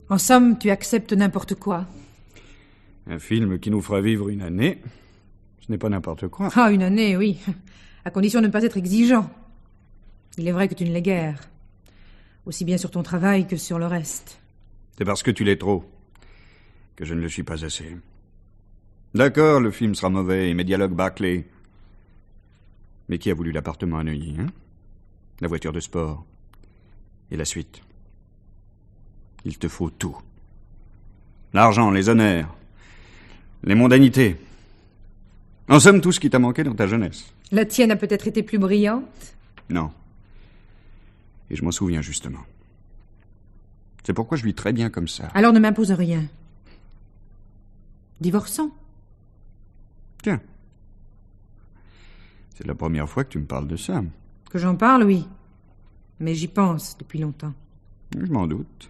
En somme, tu acceptes n'importe quoi. Un film qui nous fera vivre une année, ce n'est pas n'importe quoi. Ah, une année, oui. À condition de ne pas être exigeant. Il est vrai que tu ne l'es guère. Aussi bien sur ton travail que sur le reste. C'est parce que tu l'es trop que je ne le suis pas assez. D'accord, le film sera mauvais et mes dialogues bâclés. Mais qui a voulu l'appartement à Neuilly, hein? La voiture de sport. Et la suite. Il te faut tout. L'argent, les honneurs, les mondanités. En somme, tout ce qui t'a manqué dans ta jeunesse. La tienne a peut-être été plus brillante? Non. Et je m'en souviens, justement. C'est pourquoi je vis très bien comme ça. Alors ne m'impose rien. Divorçons. Tiens. C'est la première fois que tu me parles de ça. Que j'en parle, oui. Mais j'y pense depuis longtemps. Je m'en doute.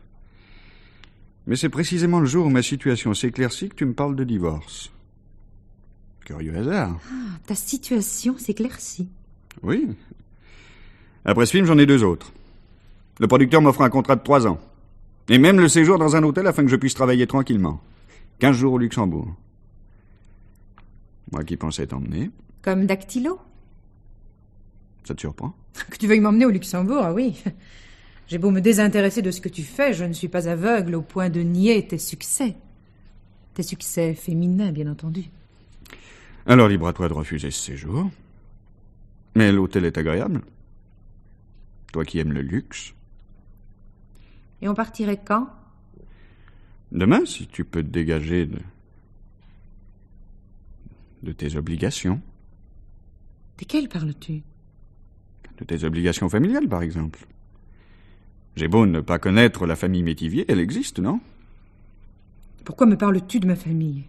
Mais c'est précisément le jour où ma situation s'éclaircit que tu me parles de divorce. Curieux hasard. Ah, ta situation s'éclaircit. Oui. Après ce film, j'en ai 2 autres. Le producteur m'offre un contrat de 3 ans. Et même le séjour dans un hôtel afin que je puisse travailler tranquillement. 15 jours au Luxembourg. Moi qui pensais t'emmener. Comme dactylo? Ça te surprend? Que tu veuilles m'emmener au Luxembourg, ah oui. J'ai beau me désintéresser de ce que tu fais, je ne suis pas aveugle au point de nier tes succès. Tes succès féminins, bien entendu. Alors libre à toi de refuser ce séjour. Mais l'hôtel est agréable. Toi qui aimes le luxe. Et on partirait quand? Demain, si tu peux te dégager de tes obligations. Desquelles parles-tu? De tes obligations familiales, par exemple. J'ai beau ne pas connaître la famille Métivier, elle existe, non? Pourquoi me parles-tu de ma famille?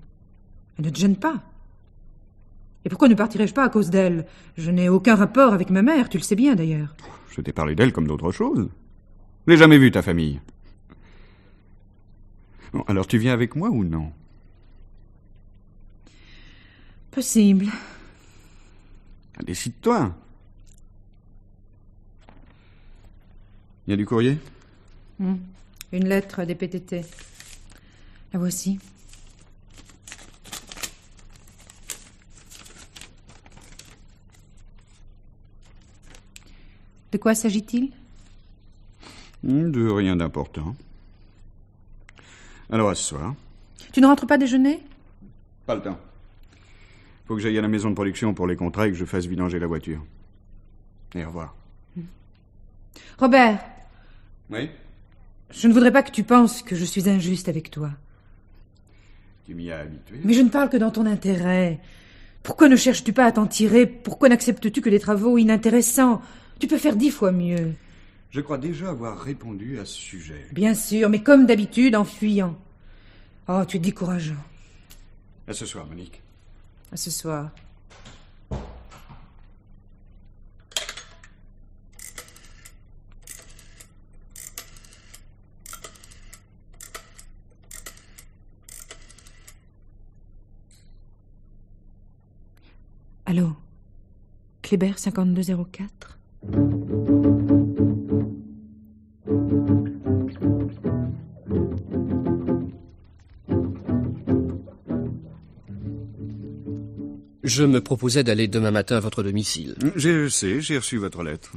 Elle ne te gêne pas. Et pourquoi ne partirais-je pas à cause d'elle? Je n'ai aucun rapport avec ma mère, tu le sais bien d'ailleurs. Je t'ai parlé d'elle comme d'autre chose. Je n'ai jamais vu ta famille. Bon, alors tu viens avec moi ou non? Possible. Décide-toi. Il y a du courrier? Une lettre des PTT. La voici. De quoi s'agit-il? De rien d'important. Alors à ce soir. Tu ne rentres pas déjeuner? Pas le temps. Faut que j'aille à la maison de production pour les contrats et que je fasse vidanger la voiture. Et au revoir. Robert! Oui? Je ne voudrais pas que tu penses que je suis injuste avec toi. Tu m'y as habitué. Mais je ne parle que dans ton intérêt. Pourquoi ne cherches-tu pas à t'en tirer? Pourquoi n'acceptes-tu que des travaux inintéressants? Tu peux faire 10 fois mieux. Je crois déjà avoir répondu à ce sujet. Bien sûr, mais comme d'habitude, en fuyant. Oh, tu es décourageant. À ce soir, Monique. À ce soir. Allô? Kléber 5204? Je me proposais d'aller demain matin à votre domicile. Je sais, j'ai reçu votre lettre.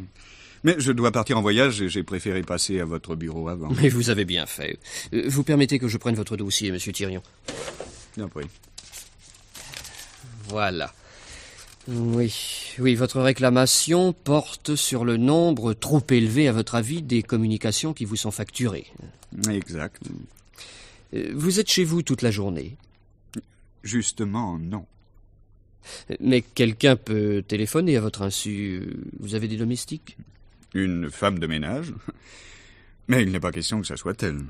Mais je dois partir en voyage et j'ai préféré passer à votre bureau avant. Mais vous avez bien fait. Vous permettez que je prenne votre dossier, monsieur Thirion? Bien pris. Voilà. Oui, votre réclamation porte sur le nombre trop élevé, à votre avis, des communications qui vous sont facturées. Exact. Vous êtes chez vous toute la journée? Justement, non. Mais quelqu'un peut téléphoner à votre insu. Vous avez des domestiques? Une femme de ménage. Mais il n'est pas question que ça soit elle.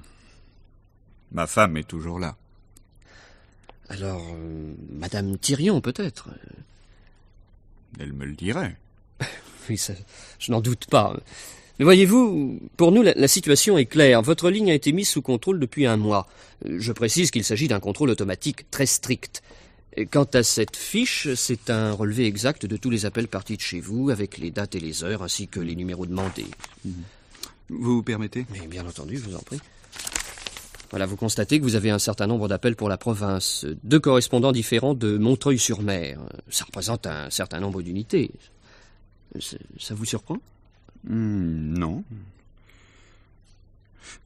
Ma femme est toujours là. Alors, Madame Thirion, peut-être? Elle me le dirait. Oui, ça, je n'en doute pas. Mais voyez-vous, pour nous, la situation est claire. Votre ligne a été mise sous contrôle depuis 1 mois. Je précise qu'il s'agit d'un contrôle automatique très strict. Quant à cette fiche, c'est un relevé exact de tous les appels partis de chez vous, avec les dates et les heures, ainsi que les numéros demandés. Vous permettez? Mais bien entendu, je vous en prie. Voilà, vous constatez que vous avez un certain nombre d'appels pour la province. 2 correspondants différents de Montreuil-sur-Mer. Ça représente un certain nombre d'unités. Ça vous surprend? Non.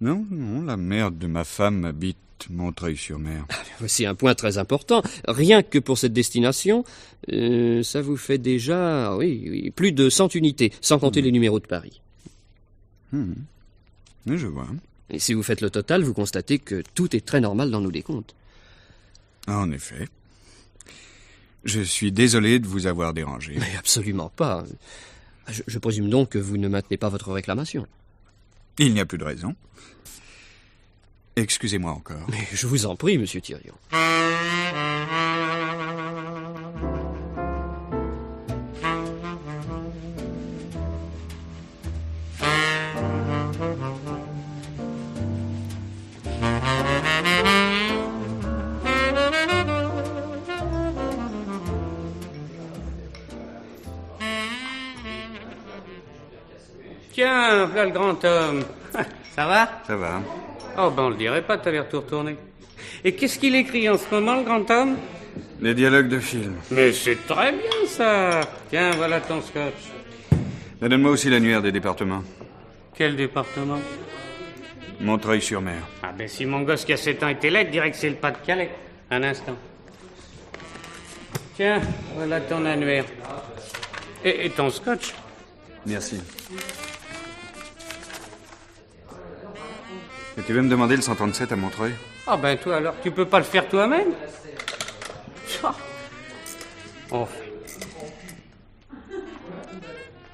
Non, la mère de ma femme habite Montreuil-sur-Mer. C'est un point très important. Rien que pour cette destination, ça vous fait déjà, oui, plus de 100 unités, sans compter les numéros de Paris. Oui, je vois. Et si vous faites le total, vous constatez que tout est très normal dans nos décomptes. En effet. Je suis désolé de vous avoir dérangé. Mais absolument pas. Je présume donc que vous ne maintenez pas votre réclamation. Il n'y a plus de raison. Excusez-moi encore. Mais je vous en prie, monsieur Thirion. Tiens, voilà le grand homme. Ça va? Ça va. Oh, ben on le dirait pas, t'as l'air tout retourné. Et qu'est-ce qu'il écrit en ce moment, le grand homme? Les dialogues de film. Mais c'est très bien, ça. Tiens, voilà ton scotch. Mais donne-moi aussi l'annuaire des départements. Quel département? Montreuil-sur-Mer. Ah ben si mon gosse qui a 7 ans était là, il dirait que c'est le Pas-de-Calais. Un instant. Tiens, voilà ton annuaire. Et ton scotch? Merci. Et tu veux me demander le 137 à Montreuil? Ah ben toi alors, tu peux pas le faire toi-même? Oh.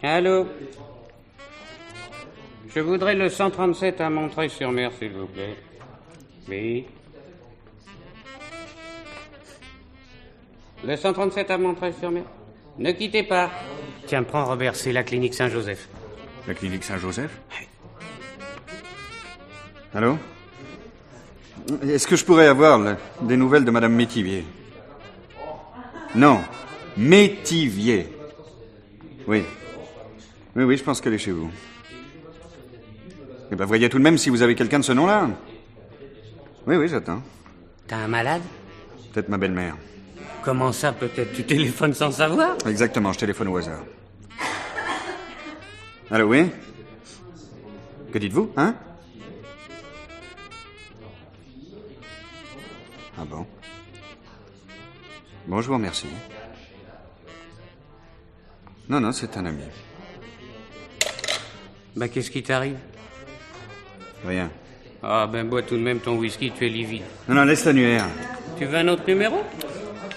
Allô? Je voudrais le 137 à Montreuil-sur-Mer, s'il vous plaît. Oui. Le 137 à Montreuil-sur-Mer. Ne quittez pas. Tiens, prends Robert, c'est la clinique Saint-Joseph. La clinique Saint-Joseph? Allô? Est-ce que je pourrais avoir des nouvelles de Madame Métivier? Non, Métivier. Oui. Oui, je pense qu'elle est chez vous. Eh ben, voyez tout de même si vous avez quelqu'un de ce nom-là. Oui, j'attends. T'as un malade? Peut-être ma belle-mère. Comment ça, peut-être? Tu téléphones sans savoir? Exactement, je téléphone au hasard. Allô, oui? Que dites-vous, hein? Ah bon? Bon, je vous remercie. Non, c'est un ami. Ben, qu'est-ce qui t'arrive? Rien. Ah, ben, bois tout de même ton whisky, tu es livide. Non, laisse l'annuaire. Tu veux un autre numéro?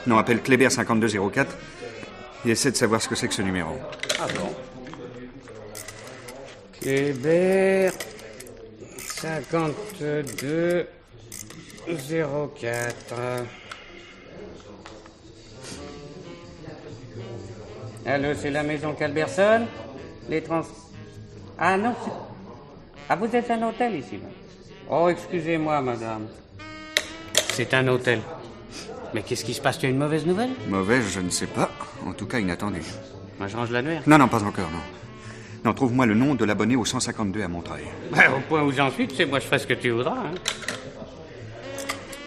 Non, appelle Kléber 5204 et essaie de savoir ce que c'est que ce numéro. Ah bon? Kléber 5204. Allô, c'est la maison Calberson? Ah non, Ah, vous êtes un hôtel ici, là? Oh, excusez-moi, madame. C'est un hôtel. Mais qu'est-ce qui se passe? Tu as une mauvaise nouvelle? Mauvaise, je ne sais pas. En tout cas, inattendue. Moi, je range l'annuaire. Non, pas encore, non. Non, trouve-moi le nom de l'abonné au 152 à Montreuil. Ben, au point où j'en suis, tu sais, moi, je ferai ce que tu voudras, hein.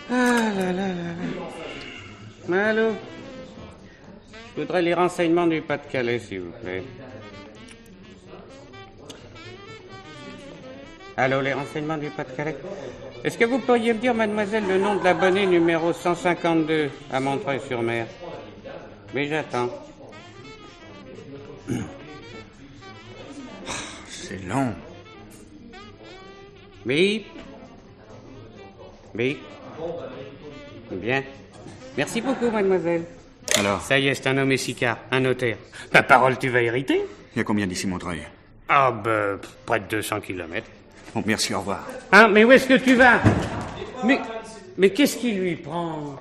Ah là là là là. Allô? Je voudrais les renseignements du Pas-de-Calais, s'il vous plaît. Allô, les renseignements du Pas-de-Calais? Est-ce que vous pourriez me dire, mademoiselle, le nom de l'abonné numéro 152 à Montreuil-sur-Mer? Mais j'attends. C'est long. Oui. Oui. Bien. Merci beaucoup, mademoiselle. Alors, Ça y est, c'est un homme essicard, un notaire. Ta parole, tu vas hériter? il y a combien d'ici Montreuil? Ah, ben, près de 200 kilomètres. Bon, merci, au revoir. Hein, mais où est-ce que tu vas? Mais qu'est-ce qui lui prend?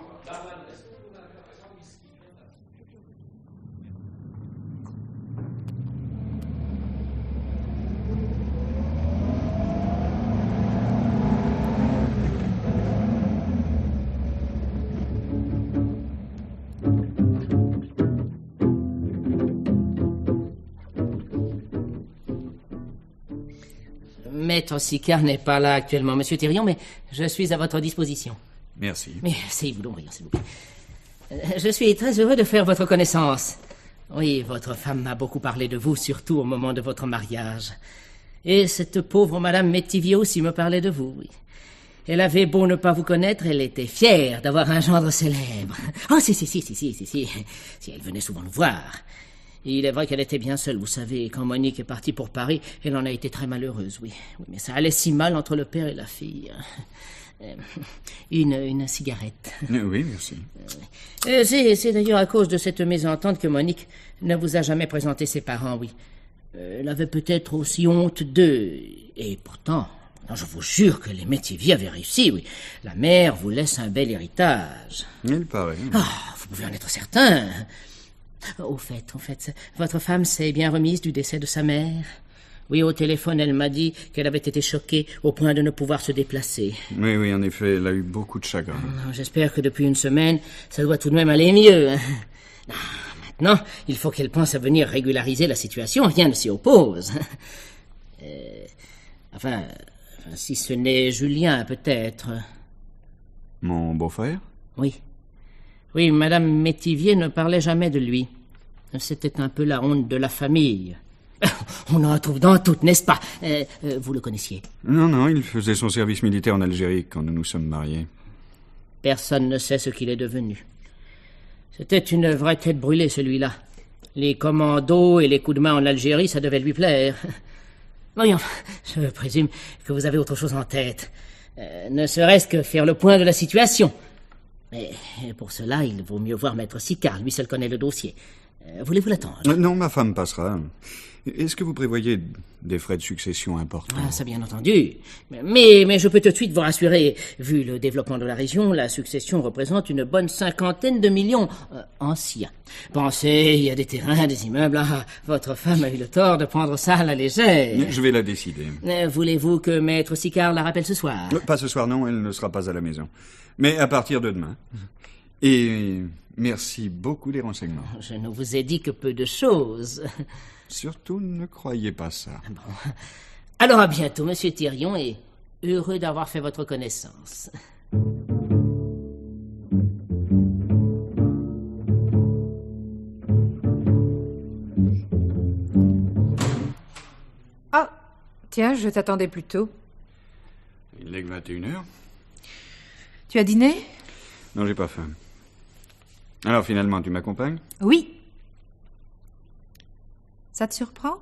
Maître Sicard n'est pas là actuellement, Monsieur Thirion, mais je suis à votre disposition. Merci. Mais c'est vous l'ouvrir, s'il vous plaît. Je suis très heureux de faire votre connaissance. Oui, votre femme m'a beaucoup parlé de vous, surtout au moment de votre mariage. Et cette pauvre Madame Métivier aussi me parlait de vous, oui. Elle avait beau ne pas vous connaître, elle était fière d'avoir un gendre célèbre. Oh, si, si elle venait souvent nous voir. Il est vrai qu'elle était bien seule, vous savez. Quand Monique est partie pour Paris, elle en a été très malheureuse, oui. Oui, mais ça allait si mal entre le père et la fille. Une cigarette. Oui, merci. C'est d'ailleurs à cause de cette mésentente que Monique ne vous a jamais présenté ses parents, oui. Elle avait peut-être aussi honte d'eux. Et pourtant, je vous jure que les Métivier avaient réussi, oui. La mère vous laisse un bel héritage. Il paraît. Vous pouvez en être certain. Au fait, votre femme s'est bien remise du décès de sa mère? Oui, au téléphone, elle m'a dit qu'elle avait été choquée au point de ne pouvoir se déplacer. Oui, en effet, elle a eu beaucoup de chagrin. J'espère que depuis une semaine, ça doit tout de même aller mieux. Maintenant, il faut qu'elle pense à venir régulariser la situation, rien ne s'y oppose. Enfin, si ce n'est Julien, peut-être. Mon beau-frère? Oui. Oui, Madame Métivier ne parlait jamais de lui. C'était un peu la honte de la famille. On en trouve dans toutes, n'est-ce pas? Vous le connaissiez? Non, il faisait son service militaire en Algérie quand nous nous sommes mariés. Personne ne sait ce qu'il est devenu. C'était une vraie tête brûlée, celui-là. Les commandos et les coups de main en Algérie, ça devait lui plaire. Voyons, je présume que vous avez autre chose en tête. Ne serait-ce que faire le point de la situation. Mais pour cela, il vaut mieux voir Maître Sicard. Lui seul connaît le dossier. Voulez-vous l'attendre? Non, ma femme passera. Est-ce que vous prévoyez des frais de succession importants? Ça, bien entendu. Mais je peux tout de suite vous rassurer. Vu le développement de la région, la succession représente une bonne 50aine de millions anciens. Pensez, il y a des terrains, des immeubles. Votre femme a eu le tort de prendre ça à la légère. Je vais la décider. Voulez-vous que Maître Sicard la rappelle ce soir? Pas ce soir, non, elle ne sera pas à la maison. Mais à partir de demain. Et merci beaucoup des renseignements. Je ne vous ai dit que peu de choses. Surtout, ne croyez pas ça. Bon. Alors à bientôt, Monsieur Thirion, et heureux d'avoir fait votre connaissance. Ah, tiens, je t'attendais plus tôt. Il n'est que 21h. Tu as dîné? Non, j'ai pas faim. Alors finalement, tu m'accompagnes? Oui. Ça te surprend?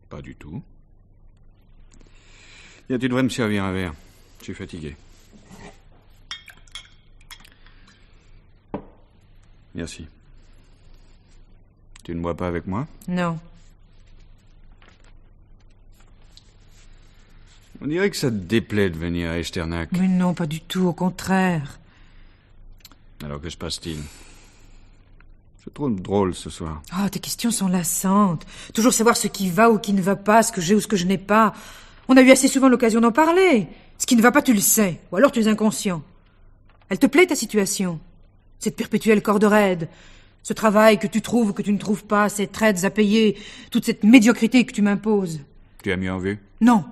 Pas du tout. Tiens, tu devrais me servir un verre. Je suis fatigué. Merci. Tu ne bois pas avec moi? Non. On dirait que ça te déplaît de venir à Echternach. Mais non, pas du tout, au contraire. Alors que se passe-t-il? C'est trop drôle ce soir. Ah, tes questions sont lassantes. Toujours savoir ce qui va ou qui ne va pas, ce que j'ai ou ce que je n'ai pas. On a eu assez souvent l'occasion d'en parler. Ce qui ne va pas, tu le sais. Ou alors tu es inconscient. Elle te plaît, ta situation? Cette perpétuelle corde raide. Ce travail que tu trouves ou que tu ne trouves pas, ces traites à payer, toute cette médiocrité que tu m'imposes. Tu as mieux en vue? Non.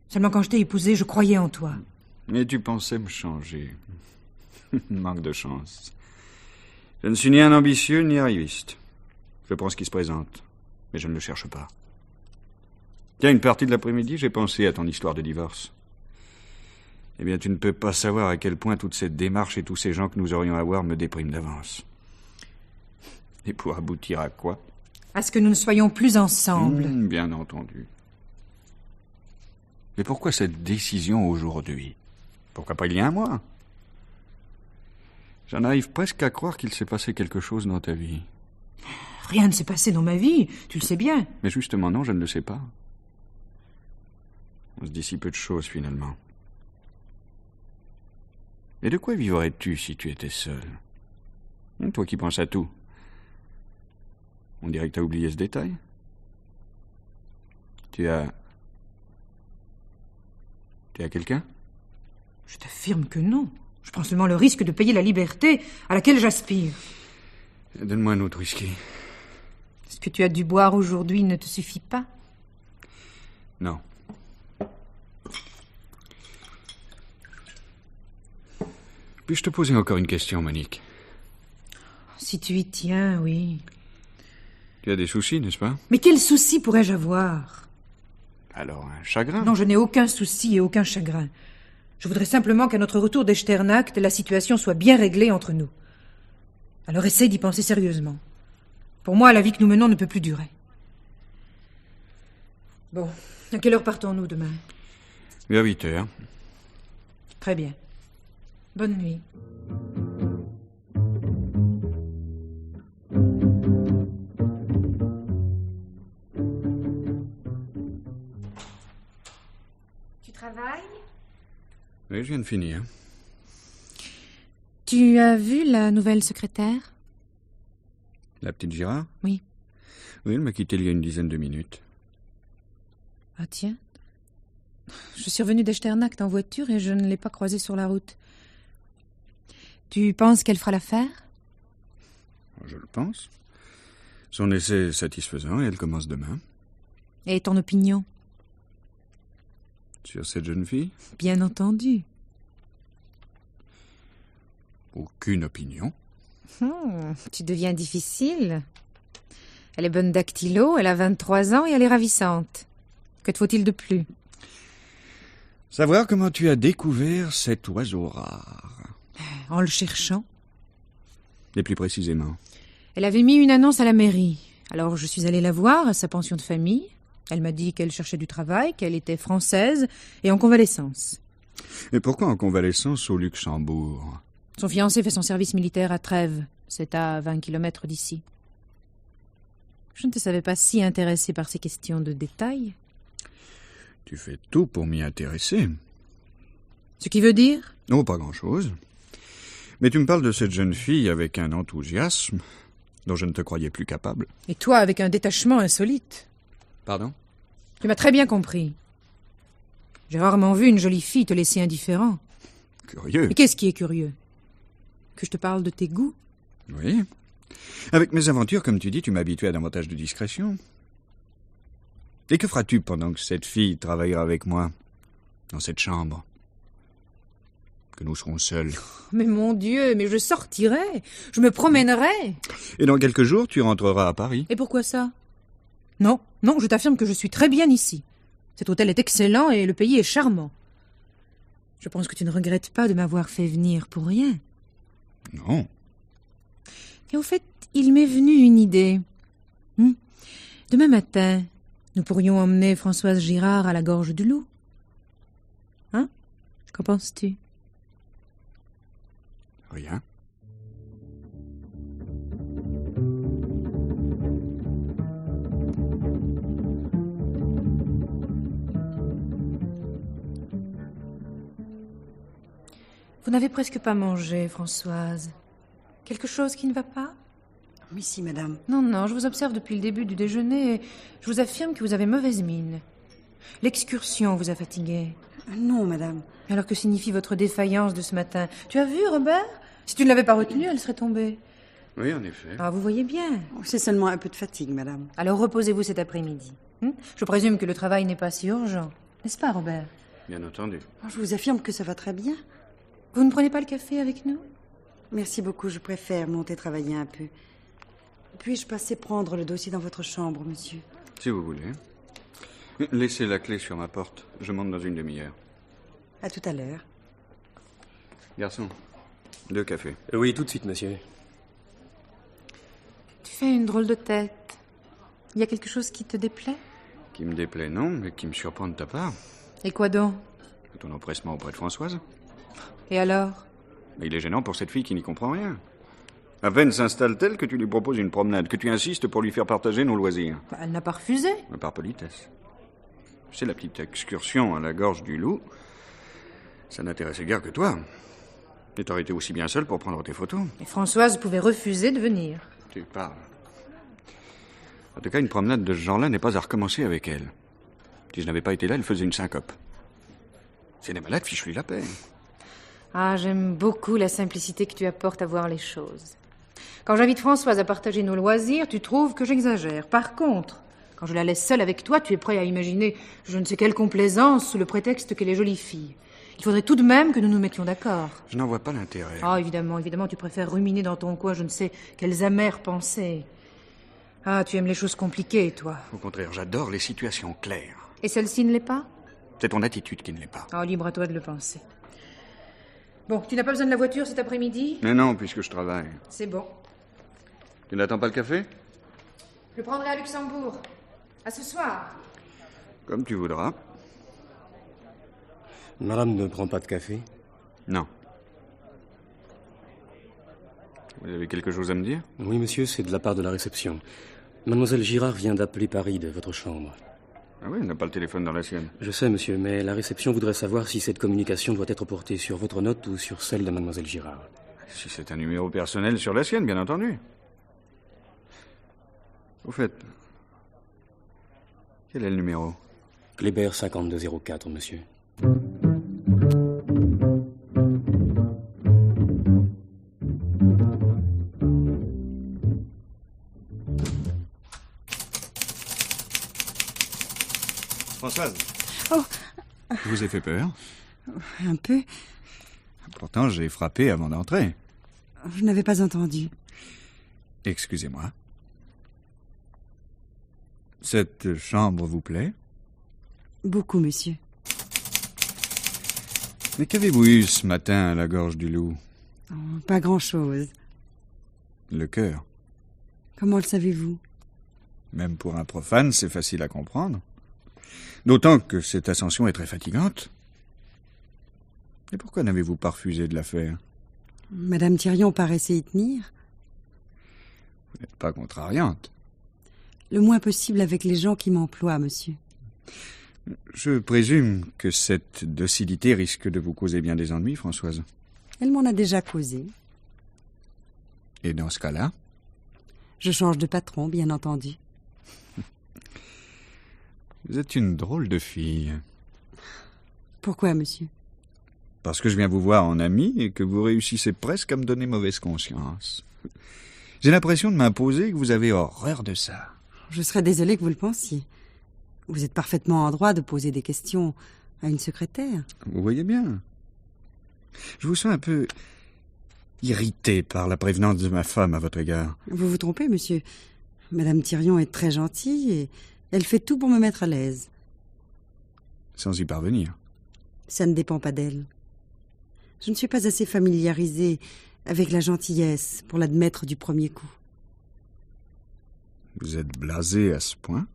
Seulement quand je t'ai épousé, je croyais en toi. Mais tu pensais me changer. Manque de chance. Je ne suis ni un ambitieux ni arriviste. Je prends ce qui se présente, mais je ne le cherche pas. Tiens, une partie de l'après-midi, j'ai pensé à ton histoire de divorce. Eh bien, tu ne peux pas savoir à quel point toute cette démarche et tous ces gens que nous aurions à voir me dépriment d'avance. Et pour aboutir à quoi? À ce que nous ne soyons plus ensemble. Bien entendu. Mais pourquoi cette décision aujourd'hui? Pourquoi pas il y a un mois? J'en arrive presque à croire qu'il s'est passé quelque chose dans ta vie. Rien ne s'est passé dans ma vie, tu le sais bien. Mais justement, non, je ne le sais pas. On se dit si peu de choses, finalement. Et de quoi vivrais-tu si tu étais seul? Toi qui penses à tout. On dirait que tu as oublié ce détail. Tu as quelqu'un? Je t'affirme que non. Je prends seulement le risque de payer la liberté à laquelle j'aspire. Donne-moi un autre whisky. Ce que tu as dû boire aujourd'hui ne te suffit pas? Non, Puis-je te poser encore une question, Monique? Si tu y tiens, oui. Tu as des soucis, n'est-ce pas? Mais quel souci pourrais-je avoir? Alors, un chagrin? Non, je n'ai aucun souci et aucun chagrin. Je voudrais simplement qu'à notre retour d'Echternach, la situation soit bien réglée entre nous. Alors essaye d'y penser sérieusement. Pour moi, la vie que nous menons ne peut plus durer. Bon, à quelle heure partons-nous demain? Vers 8 heures. Très bien. Bonne nuit. Tu travailles? Oui, je viens de finir. Tu as vu la nouvelle secrétaire? La petite Girard? Oui. Oui, elle m'a quitté il y a une dizaine de minutes. Ah tiens. Je suis revenue d'Echternach en voiture et je ne l'ai pas croisée sur la route. Tu penses qu'elle fera l'affaire? Je le pense. Son essai est satisfaisant et elle commence demain. Et ton opinion? Sur cette jeune fille? Bien entendu. Aucune opinion. Tu deviens difficile. Elle est bonne dactylo, elle a 23 ans et elle est ravissante. Que te faut-il de plus? Savoir comment tu as découvert cet oiseau rare. En le cherchant. Et plus précisément? Elle avait mis une annonce à la mairie. Alors je suis allée la voir à sa pension de famille. Elle m'a dit qu'elle cherchait du travail, qu'elle était française et en convalescence. Et pourquoi en convalescence au Luxembourg? Son fiancé fait son service militaire à Trèves. C'est à 20 kilomètres d'ici. Je ne te savais pas si intéressée par ces questions de détail. Tu fais tout pour m'y intéresser. Ce qui veut dire? Oh, pas grand-chose. Mais tu me parles de cette jeune fille avec un enthousiasme dont je ne te croyais plus capable. Et toi avec un détachement insolite. Pardon? Tu m'as très bien compris. J'ai rarement vu une jolie fille te laisser indifférent. Curieux. Mais qu'est-ce qui est curieux? Que je te parle de tes goûts? Oui. Avec mes aventures, comme tu dis, tu m'as habitué à davantage de discrétion. Et que feras-tu pendant que cette fille travaillera avec moi, dans cette chambre? Que nous serons seuls. Mais mon Dieu, mais je sortirai, je me promènerai. Et dans quelques jours, tu rentreras à Paris. Et pourquoi ça? Non, non, je t'affirme que je suis très bien ici. Cet hôtel est excellent et le pays est charmant. Je pense que tu ne regrettes pas de m'avoir fait venir pour rien. Non. Et au fait, il m'est venu une idée. Demain matin, nous pourrions emmener Françoise Girard à la gorge du Loup. Hein? Qu'en penses-tu? Rien. Vous n'avez presque pas mangé, Françoise. Quelque chose qui ne va pas? Oui, si, madame. Non, non, je vous observe depuis le début du déjeuner et je vous affirme que vous avez mauvaise mine. L'excursion vous a fatigué. Non, madame. Alors que signifie votre défaillance de ce matin? Tu as vu, Robert? Si tu ne l'avais pas retenue, elle serait tombée. Oui, en effet. Ah, vous voyez bien. C'est seulement un peu de fatigue, madame. Alors reposez-vous cet après-midi. Je présume que le travail n'est pas si urgent. N'est-ce pas, Robert? Bien entendu. Je vous affirme que ça va très bien. Vous ne prenez pas le café avec nous? Merci beaucoup, je préfère monter travailler un peu. Puis-je passer prendre le dossier dans votre chambre, monsieur? Si vous voulez. Laissez la clé sur ma porte. Je monte dans une demi-heure. À tout à l'heure. Garçon, 2 cafés. Oui, tout de suite, monsieur. Tu fais une drôle de tête. Il y a quelque chose qui te déplaît? Qui me déplaît, non, mais qui me surprend de ta part. Et quoi donc? Ton empressement auprès de Françoise. Et alors? Mais il est gênant pour cette fille qui n'y comprend rien. À peine s'installe-t-elle que tu lui proposes une promenade, que tu insistes pour lui faire partager nos loisirs. Elle n'a pas refusé. Mais par politesse. C'est la petite excursion à la gorge du Loup. Ça n'intéressait guère que toi. Et t'aurais été aussi bien seule pour prendre tes photos. Et Françoise pouvait refuser de venir. Tu parles. En tout cas, une promenade de ce genre-là n'est pas à recommencer avec elle. Si je n'avais pas été là, elle faisait une syncope. Si elle est malade, fiche-lui la paix. Ah, j'aime beaucoup la simplicité que tu apportes à voir les choses. Quand j'invite Françoise à partager nos loisirs, tu trouves que j'exagère. Par contre, quand je la laisse seule avec toi, tu es prêt à imaginer je ne sais quelle complaisance sous le prétexte qu'elle est jolie fille. Il faudrait tout de même que nous nous mettions d'accord. Je n'en vois pas l'intérêt. Ah, évidemment, évidemment, tu préfères ruminer dans ton coin je ne sais quelles amères pensées. Ah, tu aimes les choses compliquées, toi. Au contraire, j'adore les situations claires. Et celle-ci ne l'est pas? C'est ton attitude qui ne l'est pas. Ah, libre à toi de le penser. Bon, tu n'as pas besoin de la voiture cet après-midi? Mais non, puisque je travaille. C'est bon. Tu n'attends pas le café? Je le prendrai à Luxembourg. À ce soir. Comme tu voudras. Madame ne prend pas de café? Non. Vous avez quelque chose à me dire? Oui, monsieur, c'est de la part de la réception. Mademoiselle Girard vient d'appeler Paris de votre chambre. Ah oui, elle n'a pas le téléphone dans la sienne. Je sais, monsieur, mais la réception voudrait savoir si cette communication doit être portée sur votre note ou sur celle de Mademoiselle Girard. Si c'est un numéro personnel, sur la sienne, bien entendu. Au fait, quel est le numéro? Kléber 5204, monsieur. Françoise. Oh. Je vous ai fait peur? Un peu. Pourtant, j'ai frappé avant d'entrer. Je n'avais pas entendu. Excusez-moi. Cette chambre vous plaît? Beaucoup, monsieur. Mais qu'avez-vous eu ce matin à la gorge du loup? Oh, pas grand-chose. Le cœur. Comment le savez-vous? Même pour un profane, c'est facile à comprendre. D'autant que cette ascension est très fatigante. Et pourquoi n'avez-vous pas refusé de la faire? Madame Thirion paraissait y tenir. Vous n'êtes pas contrariante. Le moins possible avec les gens qui m'emploient, monsieur. Je présume que cette docilité risque de vous causer bien des ennuis, Françoise. Elle m'en a déjà causé. Et dans ce cas-là? Je change de patron, bien entendu. Vous êtes une drôle de fille. Pourquoi, monsieur? Parce que je viens vous voir en ami et que vous réussissez presque à me donner mauvaise conscience. J'ai l'impression de m'imposer que vous avez horreur de ça. Je serais désolée que vous le pensiez. Vous êtes parfaitement en droit de poser des questions à une secrétaire. Vous voyez bien. Je vous sens un peu irrité par la prévenance de ma femme à votre égard. Vous vous trompez, monsieur. Madame Thirion est très gentille et elle fait tout pour me mettre à l'aise. Sans y parvenir. Ça ne dépend pas d'elle. Je ne suis pas assez familiarisée avec la gentillesse pour l'admettre du premier coup. Vous êtes blasée à ce point?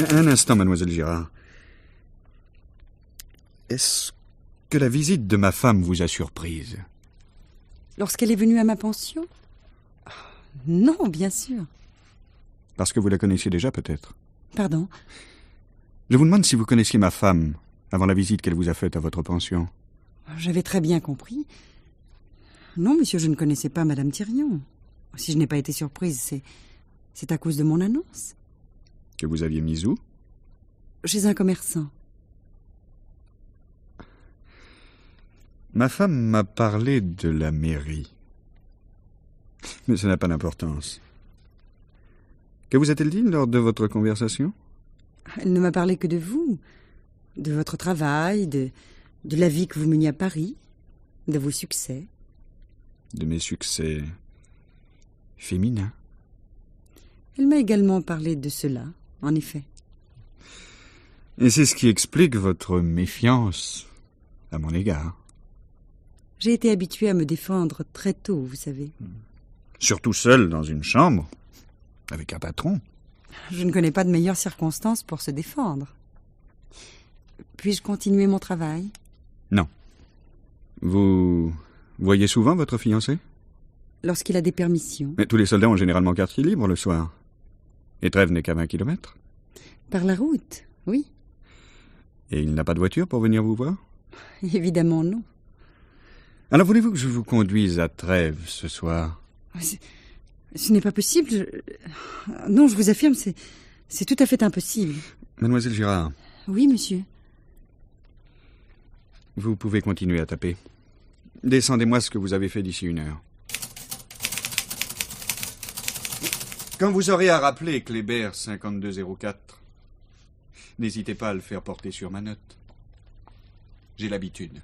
Un instant, mademoiselle Girard. Est-ce que la visite de ma femme vous a surprise? Lorsqu'elle est venue à ma pension? Non, bien sûr. Parce que vous la connaissiez déjà, peut-être? Pardon? Je vous demande si vous connaissiez ma femme avant la visite qu'elle vous a faite à votre pension. J'avais très bien compris. Non, monsieur, je ne connaissais pas Madame Thirion. Si je n'ai pas été surprise, c'est à cause de mon annonce. Que vous aviez mise où? Chez un commerçant. Ma femme m'a parlé de la mairie. Mais ça n'a pas d'importance. Que vous a-t-elle dit lors de votre conversation? Elle ne m'a parlé que de vous, de votre travail, de la vie que vous meniez à Paris, de vos succès. De mes succès féminins. Elle m'a également parlé de cela, en effet. Et c'est ce qui explique votre méfiance à mon égard. J'ai été habituée à me défendre très tôt, vous savez. Surtout seul dans une chambre, avec un patron. Je ne connais pas de meilleures circonstances pour se défendre. Puis-je continuer mon travail? Non. Vous voyez souvent votre fiancé? Lorsqu'il a des permissions. Mais tous les soldats ont généralement quartier libre le soir. Et Trèves n'est qu'à 20 kilomètres. Par la route, oui. Et il n'a pas de voiture pour venir vous voir? Évidemment non. Alors voulez-vous que je vous conduise à Trèves ce soir? Ce n'est pas possible. Non, je vous affirme, c'est tout à fait impossible. Mademoiselle Girard. Oui, monsieur. Vous pouvez continuer à taper. Descendez-moi ce que vous avez fait d'ici 1 heure. Quand vous aurez à rappeler Kléber 5204, n'hésitez pas à le faire porter sur ma note. J'ai l'habitude.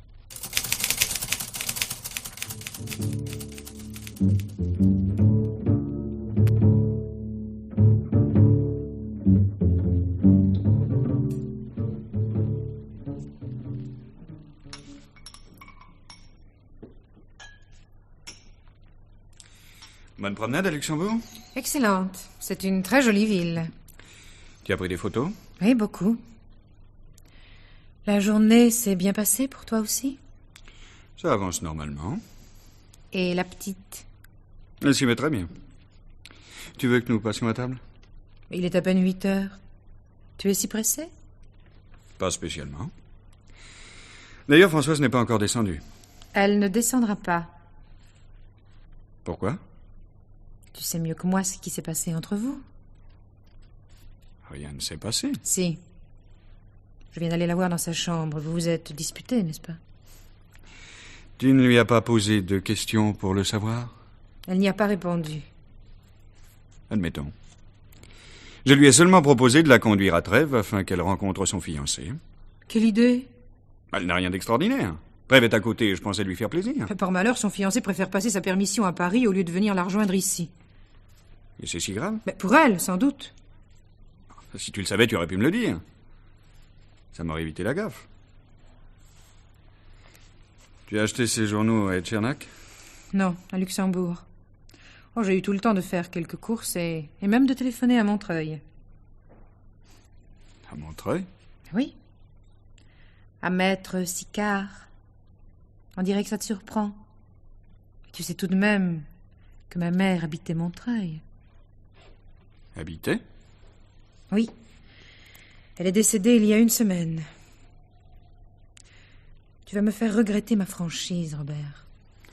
Bonne promenade à Luxembourg? Excellente. C'est une très jolie ville. Tu as pris des photos? Oui, beaucoup. La journée s'est bien passée pour toi aussi? Ça avance normalement. Et la petite? Elle s'y met très bien. Tu veux que nous passions à table? Il est à peine 8 heures. Tu es si pressé? Pas spécialement. D'ailleurs, Françoise n'est pas encore descendue. Elle ne descendra pas. Pourquoi? Tu sais mieux que moi ce qui s'est passé entre vous. Rien ne s'est passé. Si. Je viens d'aller la voir dans sa chambre. Vous vous êtes disputés, n'est-ce pas? Tu ne lui as pas posé de questions pour le savoir? Elle n'y a pas répondu. Admettons. Je lui ai seulement proposé de la conduire à Trèves afin qu'elle rencontre son fiancé. Quelle idée? Elle n'a rien d'extraordinaire. Trèves est à côté, je pensais lui faire plaisir. Par malheur, son fiancé préfère passer sa permission à Paris au lieu de venir la rejoindre ici. Et c'est si grave? Mais pour elle, sans doute. Si tu le savais, tu aurais pu me le dire. Ça m'aurait évité la gaffe. Tu as acheté ces journaux à Etchernac? Non, à Luxembourg. Oh, j'ai eu tout le temps de faire quelques courses et même de téléphoner à Montreuil. À Montreuil? Oui. À Maître Sicard. On dirait que ça te surprend. Tu sais tout de même que ma mère habitait Montreuil. Habitait? Oui. Elle est décédée il y a 1 semaine. Tu vas me faire regretter ma franchise, Robert.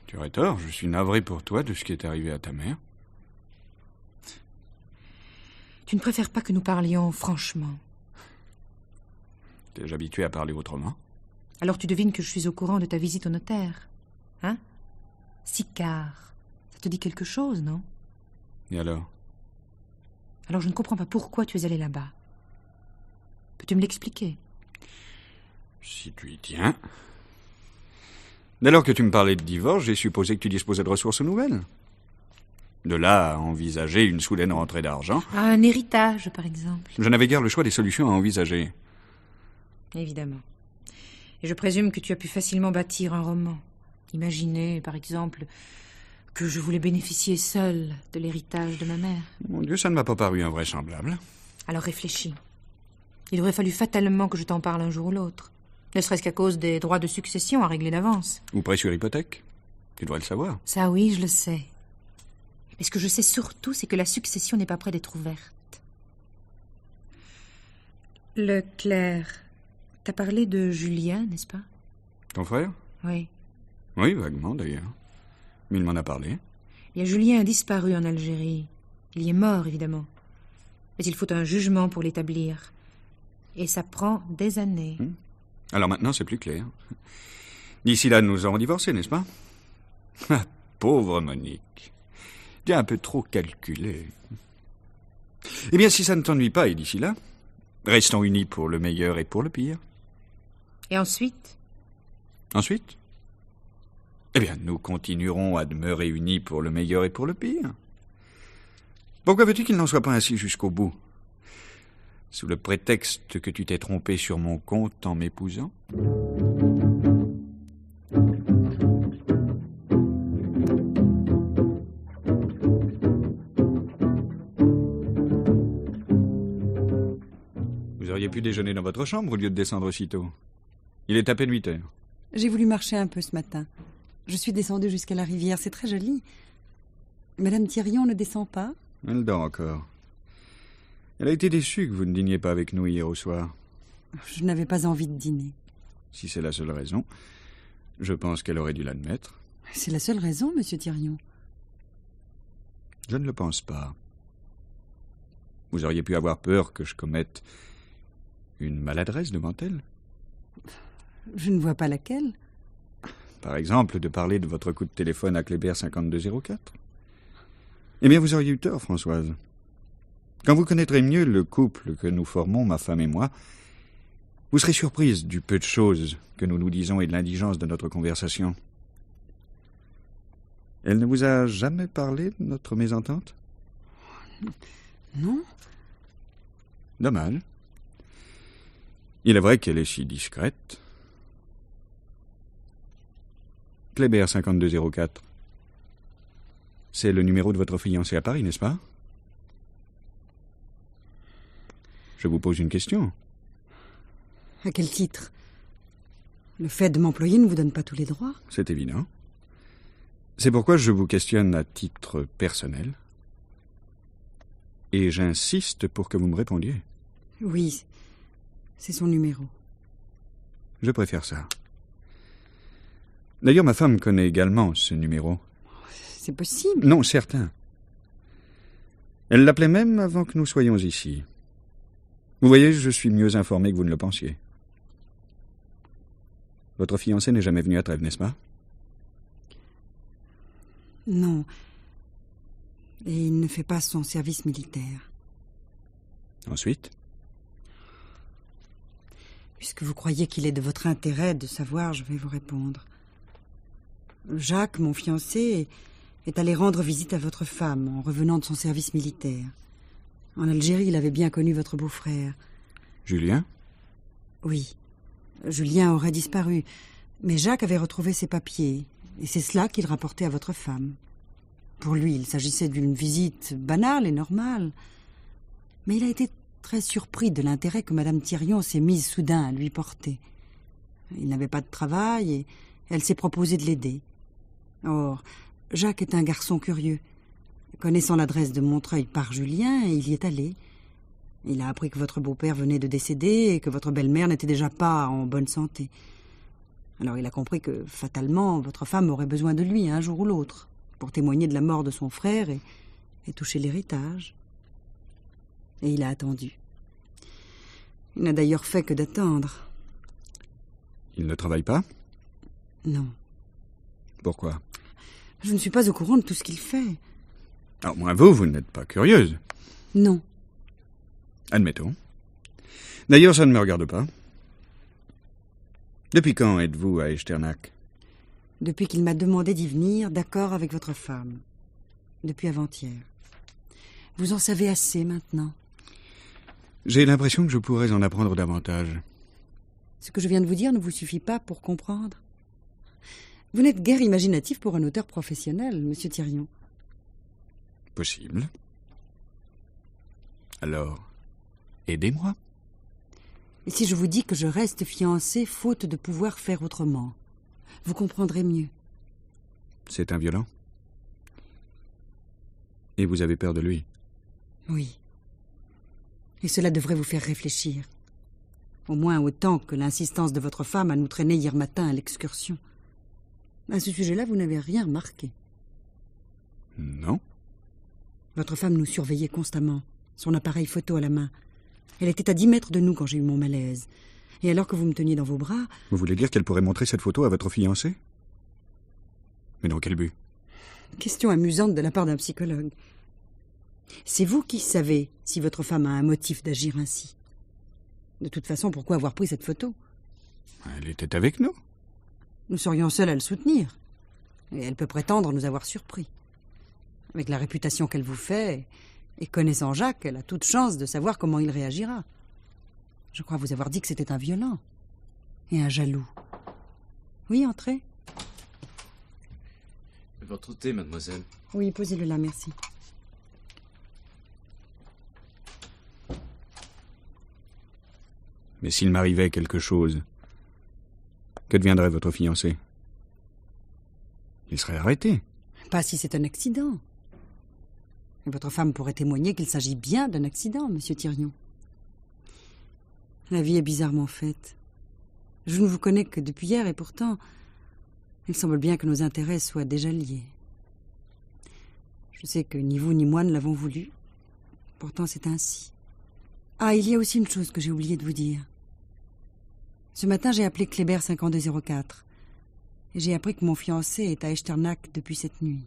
Tu aurais tort, je suis navré pour toi de ce qui est arrivé à ta mère. Tu ne préfères pas que nous parlions franchement? T'es habitué à parler autrement? Alors tu devines que je suis au courant de ta visite au notaire. Hein? Sicard. Ça te dit quelque chose, non? Et alors? Alors je ne comprends pas pourquoi tu es allé là-bas. Peux-tu me l'expliquer? Si tu y tiens. Dès lors que tu me parlais de divorce, j'ai supposé que tu disposais de ressources nouvelles. De là à envisager une soudaine rentrée d'argent. Un héritage, par exemple. Je n'avais guère le choix des solutions à envisager. Évidemment. Et je présume que tu as pu facilement bâtir un roman. Imaginez, par exemple, que je voulais bénéficier seule de l'héritage de ma mère. Mon Dieu, ça ne m'a pas paru invraisemblable. Alors réfléchis. Il aurait fallu fatalement que je t'en parle un jour ou l'autre. Ne serait-ce qu'à cause des droits de succession à régler d'avance. Ou prêt sur hypothèque. Tu dois le savoir. Ça oui, je le sais. Mais ce que je sais surtout, c'est que la succession n'est pas près d'être ouverte. Leclerc, t'as parlé de Julien, n'est-ce pas? Ton frère? Oui. Oui, vaguement d'ailleurs. Mais il m'en a parlé. Il y a Julien disparu en Algérie. Il y est mort, évidemment. Mais il faut un jugement pour l'établir. Et ça prend des années. Alors maintenant, c'est plus clair. D'ici là, nous aurons divorcé, n'est-ce pas? Ah, pauvre Monique. Tu as un peu trop calculé. Eh bien, si ça ne t'ennuie pas, et d'ici là, restons unis pour le meilleur et pour le pire. Et ensuite? Ensuite? Eh bien, nous continuerons à demeurer unis pour le meilleur et pour le pire. Pourquoi veux-tu qu'il n'en soit pas ainsi jusqu'au bout? Sous le prétexte que tu t'es trompé sur mon compte en m'épousant? Vous auriez pu déjeuner dans votre chambre au lieu de descendre aussitôt. Il est à peine 8 heures. J'ai voulu marcher un peu ce matin. Je suis descendue jusqu'à la rivière, c'est très joli. Madame Thirion ne descend pas? Elle dort encore. Elle a été déçue que vous ne dîniez pas avec nous hier au soir. Je n'avais pas envie de dîner. Si c'est la seule raison, je pense qu'elle aurait dû l'admettre. C'est la seule raison, monsieur Thirion. Je ne le pense pas. Vous auriez pu avoir peur que je commette une maladresse devant elle? Je ne vois pas laquelle. Par exemple, de parler de votre coup de téléphone à Kléber 5204. Eh bien, vous auriez eu tort, Françoise. Quand vous connaîtrez mieux le couple que nous formons, ma femme et moi, Vous serez surprise du peu de choses que nous nous disons et de l'indigence de notre conversation. Elle ne vous a jamais parlé de notre mésentente? Non. Dommage. Il est vrai qu'elle est si discrète. Kléber 5204. C'est le numéro de votre fiancé à Paris, n'est-ce pas? Je vous pose une question. À quel titre? Le fait de m'employer ne vous donne pas tous les droits? C'est évident. C'est pourquoi je vous questionne à titre personnel. Et j'insiste pour que vous me répondiez. Oui, c'est son numéro. Je préfère ça. D'ailleurs, ma femme connaît également ce numéro. C'est possible. Non, certain. Elle l'appelait même avant que nous soyons ici. Vous voyez, je suis mieux informé que vous ne le pensiez. Votre fiancé n'est jamais venu à Trèves, n'est-ce pas? Non. Et il ne fait pas son service militaire. Ensuite? Puisque vous croyez qu'il est de votre intérêt de savoir, je vais vous répondre. Jacques, mon fiancé, est allé rendre visite à votre femme en revenant de son service militaire. En Algérie, il avait bien connu votre beau-frère. Julien? Oui. Julien aurait disparu, mais Jacques avait retrouvé ses papiers, et c'est cela qu'il rapportait à votre femme. Pour lui, il s'agissait d'une visite banale et normale, mais il a été très surpris de l'intérêt que Madame Thirion s'est mise soudain à lui porter. Il n'avait pas de travail, et elle s'est proposée de l'aider. Or, Jacques est un garçon curieux. Connaissant l'adresse de Montreuil par Julien, il y est allé. Il a appris que votre beau-père venait de décéder et que votre belle-mère n'était déjà pas en bonne santé. Alors il a compris que, fatalement, votre femme aurait besoin de lui un jour ou l'autre pour témoigner de la mort de son frère et toucher l'héritage. Et il a attendu. Il n'a d'ailleurs fait que d'attendre. Il ne travaille pas? Non. Pourquoi? Je ne suis pas au courant de tout ce qu'il fait. Au moins vous n'êtes pas curieuse. Non. Admettons. D'ailleurs, ça ne me regarde pas. Depuis quand êtes-vous à Echternach? Depuis qu'il m'a demandé d'y venir, d'accord avec votre femme. Depuis avant-hier. Vous en savez assez maintenant. J'ai l'impression que je pourrais en apprendre davantage. Ce que je viens de vous dire ne vous suffit pas pour comprendre. Vous n'êtes guère imaginatif pour un auteur professionnel, monsieur Thirion. Possible. Alors, aidez-moi. Et si je vous dis que je reste fiancée faute de pouvoir faire autrement, vous comprendrez mieux. C'est un violent? Et vous avez peur de lui? Oui. Et cela devrait vous faire réfléchir. Au moins autant que l'insistance de votre femme à nous traîner hier matin à l'excursion. À ce sujet-là, vous n'avez rien remarqué. Non. Votre femme nous surveillait constamment, son appareil photo à la main. Elle était à 10 mètres de nous quand j'ai eu mon malaise. Et alors que vous me teniez dans vos bras... Vous voulez dire qu'elle pourrait montrer cette photo à votre fiancé? Mais dans quel but? Question amusante de la part d'un psychologue. C'est vous qui savez si votre femme a un motif d'agir ainsi. De toute façon, pourquoi avoir pris cette photo? Elle était avec nous. Nous serions seuls à le soutenir. Et elle peut prétendre nous avoir surpris. Avec la réputation qu'elle vous fait, et connaissant Jacques, elle a toute chance de savoir comment il réagira. Je crois vous avoir dit que c'était un violent. Et un jaloux. Oui, entrez. Votre thé, mademoiselle. Oui, posez-le là, merci. Mais s'il m'arrivait quelque chose, que deviendrait votre fiancé? Il serait arrêté. Pas si c'est un accident. Et votre femme pourrait témoigner qu'il s'agit bien d'un accident, monsieur Thirion. La vie est bizarrement faite. Je ne vous connais que depuis hier et pourtant, il semble bien que nos intérêts soient déjà liés. Je sais que ni vous ni moi ne l'avons voulu. Pourtant, c'est ainsi. Ah, il y a aussi une chose que j'ai oublié de vous dire. Ce matin, j'ai appelé Kléber 5204 et j'ai appris que mon fiancé est à Echternach depuis cette nuit.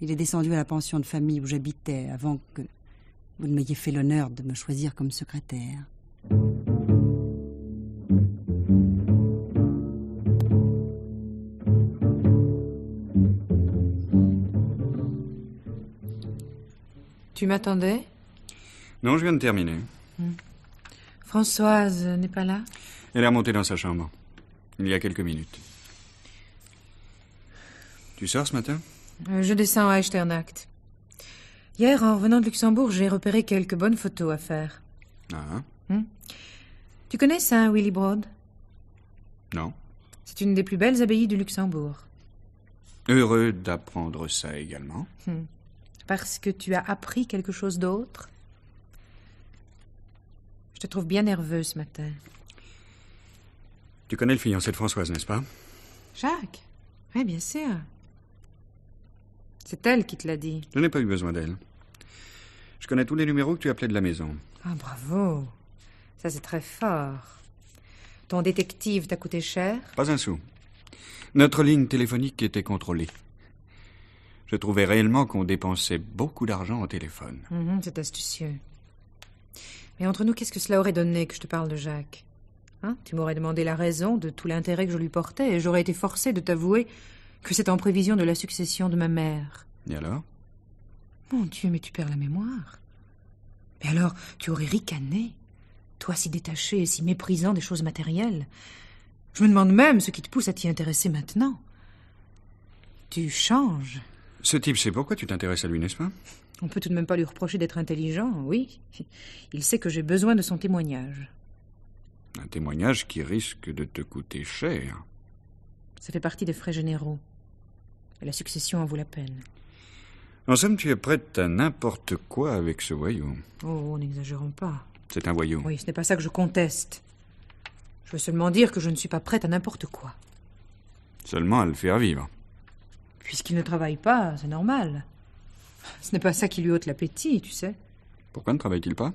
Il est descendu à la pension de famille où j'habitais avant que vous ne m'ayez fait l'honneur de me choisir comme secrétaire. Tu m'attendais? Non, je viens de terminer. Françoise n'est pas là? Elle est remontée dans sa chambre. Il y a quelques minutes. Tu sors ce matin? Je descends à Echternach. Hier, en revenant de Luxembourg, j'ai repéré quelques bonnes photos à faire. Ah, Tu connais Saint-Willibrord? non. C'est une des plus belles abbayes du Luxembourg. Heureux d'apprendre ça également. Parce que tu as appris quelque chose d'autre? Je te trouve bien nerveux ce matin. Tu connais le fiancé de Françoise, n'est-ce pas? Jacques? Oui, bien sûr. C'est elle qui te l'a dit. Je n'ai pas eu besoin d'elle. Je connais tous les numéros que tu appelais de la maison. Ah, bravo. Ça, c'est très fort. Ton détective t'a coûté cher? Pas un sou. Notre ligne téléphonique était contrôlée. Je trouvais réellement qu'on dépensait beaucoup d'argent au téléphone. C'est astucieux. Mais entre nous, qu'est-ce que cela aurait donné que je te parle de Jacques? Tu m'aurais demandé la raison de tout l'intérêt que je lui portais et j'aurais été forcée de t'avouer que c'est en prévision de la succession de ma mère. Et alors? Mon Dieu, mais tu perds la mémoire. Mais alors, tu aurais ricané. Toi si détaché et si méprisant des choses matérielles. Je me demande même ce qui te pousse à t'y intéresser maintenant. Tu changes. Ce type sait pourquoi tu t'intéresses à lui, n'est-ce pas? On peut tout de même pas lui reprocher d'être intelligent, oui. Il sait que j'ai besoin de son témoignage. Un témoignage qui risque de te coûter cher. Ça fait partie des frais généraux. Et la succession en vaut la peine. En somme, tu es prête à n'importe quoi avec ce voyou. Oh, n'exagérons pas. C'est un voyou. Oui, ce n'est pas ça que je conteste. Je veux seulement dire que je ne suis pas prête à n'importe quoi. Seulement à le faire vivre. Puisqu'il ne travaille pas, c'est normal. Ce n'est pas ça qui lui ôte l'appétit, tu sais. Pourquoi ne travaille-t-il pas?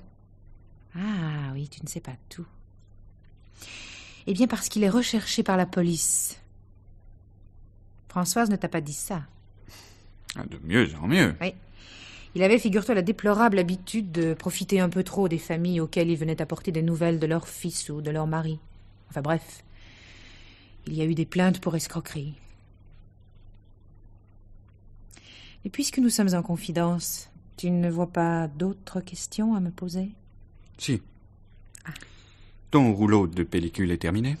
Ah oui, tu ne sais pas tout. Eh bien, parce qu'il est recherché par la police. Françoise ne t'a pas dit ça. Ah, de mieux en mieux. Oui. Il avait, figure-toi, la déplorable habitude de profiter un peu trop des familles auxquelles il venait apporter des nouvelles de leur fils ou de leur mari. Enfin bref, il y a eu des plaintes pour escroquerie. Et puisque nous sommes en confidence, tu ne vois pas d'autres questions à me poser? Si. Ton rouleau de pellicule est terminé?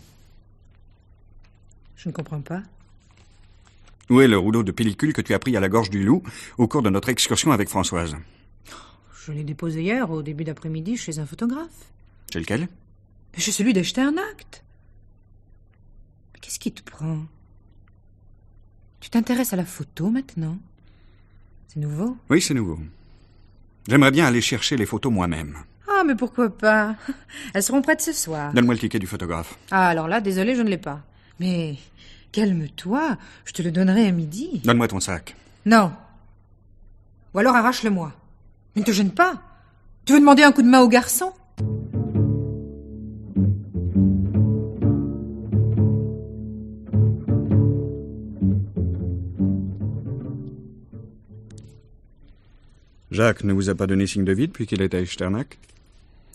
Je ne comprends pas. Où est le rouleau de pellicule que tu as pris à la gorge du loup au cours de notre excursion avec Françoise? Je l'ai déposé hier, au début d'après-midi, chez un photographe. Chez lequel? Chez celui d'Echternach. Mais qu'est-ce qui te prend? Tu t'intéresses à la photo maintenant? C'est nouveau? Oui, c'est nouveau. J'aimerais bien aller chercher les photos moi-même. Ah, mais pourquoi pas? Elles seront prêtes ce soir. Donne-moi le ticket du photographe. Ah, alors là, désolé, je ne l'ai pas. Mais calme-toi, je te le donnerai à midi. Donne-moi ton sac. Non. Ou alors arrache-le-moi. Mais ne te gêne pas. Tu veux demander un coup de main au garçon? Jacques ne vous a pas donné signe de vie depuis qu'il est à Echternach?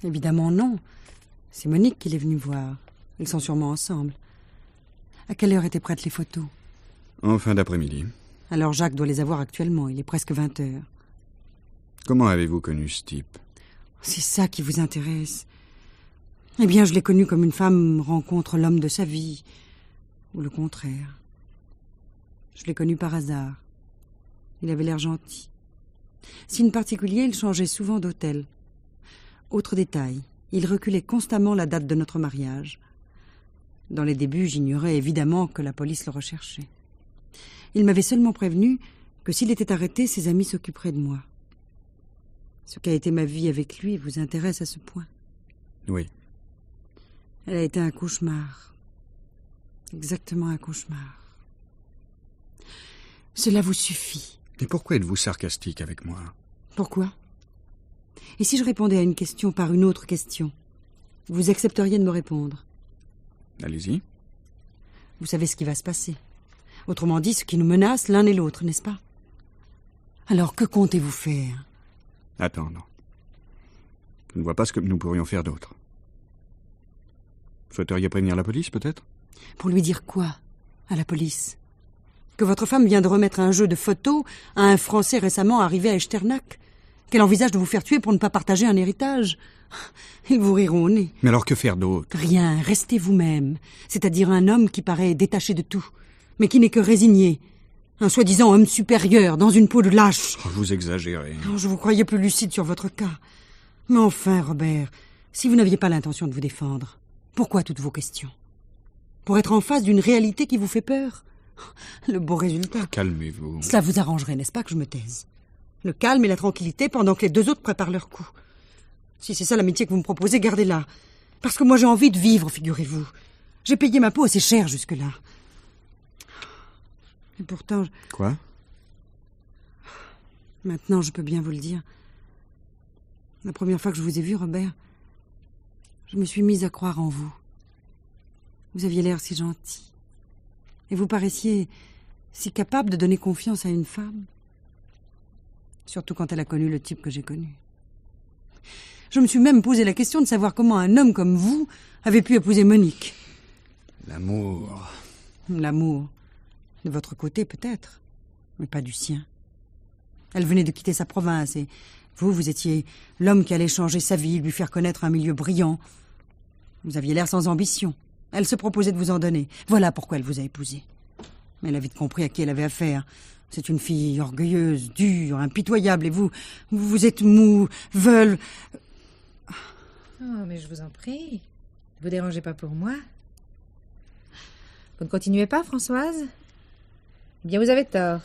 Évidemment non. C'est Monique qui l'est venue voir. Ils sont sûrement ensemble. À quelle heure étaient prêtes les photos? En fin d'après-midi. Alors Jacques doit les avoir actuellement. Il est presque 20 heures. Comment avez-vous connu ce type? C'est ça qui vous intéresse. Eh bien, je l'ai connu comme une femme rencontre l'homme de sa vie. Ou le contraire. Je l'ai connu par hasard. Il avait l'air gentil. Signe particulier, il changeait souvent d'hôtel. Autre détail, il reculait constamment la date de notre mariage. Dans les débuts, j'ignorais évidemment que la police le recherchait. Il m'avait seulement prévenu que s'il était arrêté, ses amis s'occuperaient de moi. Ce qu'a été ma vie avec lui vous intéresse à ce point? Oui. Elle a été un cauchemar. Exactement un cauchemar. Cela vous suffit. Et pourquoi êtes-vous sarcastique avec moi? Pourquoi? Et si je répondais à une question par une autre question? Vous accepteriez de me répondre? Allez-y. Vous savez ce qui va se passer. Autrement dit, ce qui nous menace l'un et l'autre, n'est-ce pas? Alors, que comptez-vous faire? Attendre. Je ne vois pas ce que nous pourrions faire d'autre. Souhaiteriez prévenir la police, peut-être? Pour lui dire quoi, à la police? Que votre femme vient de remettre un jeu de photos à un Français récemment arrivé à Echternach? qu'elle envisage de vous faire tuer pour ne pas partager un héritage. Ils vous riront au nez. Mais alors que faire d'autre? Rien, restez vous-même. C'est-à-dire un homme qui paraît détaché de tout, mais qui n'est que résigné. Un soi-disant homme supérieur, dans une peau de lâche. Oh, vous exagérez. Oh, je vous croyais plus lucide sur votre cas. Mais enfin, Robert, si vous n'aviez pas l'intention de vous défendre, pourquoi toutes vos questions? Pour être en face d'une réalité qui vous fait peur? Le beau résultat. Calmez-vous. Cela vous arrangerait, n'est-ce pas, que je me taise? Le calme et la tranquillité pendant que les deux autres préparent leur coup. Si c'est ça l'amitié que vous me proposez, gardez-la. Parce que moi j'ai envie de vivre, figurez-vous. J'ai payé ma peau assez cher jusque-là. Et pourtant... Quoi? Maintenant, je peux bien vous le dire. La première fois que je vous ai vu, Robert, je me suis mise à croire en vous. Vous aviez l'air si gentil. Et vous paraissiez si capable de donner confiance à une femme. Surtout quand elle a connu le type que j'ai connu. Je me suis même posé la question de savoir comment un homme comme vous avait pu épouser Monique. L'amour. L'amour. De votre côté, peut-être, mais pas du sien. Elle venait de quitter sa province et vous étiez l'homme qui allait changer sa vie, lui faire connaître un milieu brillant. Vous aviez l'air sans ambition. Elle se proposait de vous en donner. Voilà pourquoi elle vous a épousé. Mais elle a vite compris à qui elle avait affaire. C'est une fille orgueilleuse, dure, impitoyable, et vous êtes mou, veule. Oh, mais je vous en prie. Ne vous dérangez pas pour moi. Vous ne continuez pas, Françoise? Eh bien, vous avez tort.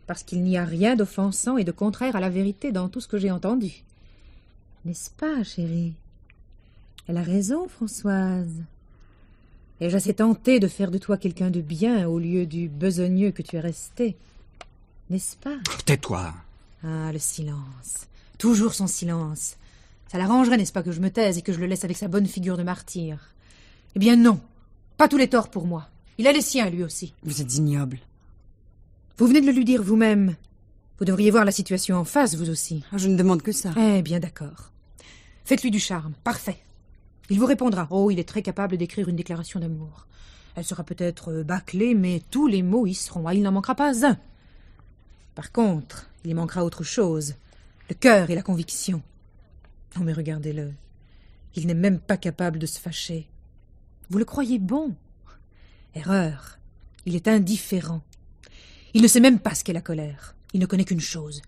Parce qu'il n'y a rien d'offensant et de contraire à la vérité dans tout ce que j'ai entendu. N'est-ce pas, chérie? Elle a raison, Françoise. Ai-je assez tenté de faire de toi quelqu'un de bien au lieu du besogneux que tu es resté? N'est-ce pas? Tais-toi. Ah, le silence. Toujours son silence. Ça l'arrangerait, n'est-ce pas, que je me taise et que je le laisse avec sa bonne figure de martyr? Eh bien non. Pas tous les torts pour moi. Il a les siens, lui aussi. Vous êtes ignoble. Vous venez de le lui dire vous-même. Vous devriez voir la situation en face, vous aussi. Je ne demande que ça. Eh bien, d'accord. Faites-lui du charme. Parfait. Il vous répondra. Oh, il est très capable d'écrire une déclaration d'amour. Elle sera peut-être bâclée, mais tous les mots y seront. Ah, il n'en manquera pas un. Par contre, il y manquera autre chose. Le cœur et la conviction. Oh, mais regardez-le. Il n'est même pas capable de se fâcher. Vous le croyez bon? Erreur. Il est indifférent. Il ne sait même pas ce qu'est la colère. Il ne connaît qu'une chose.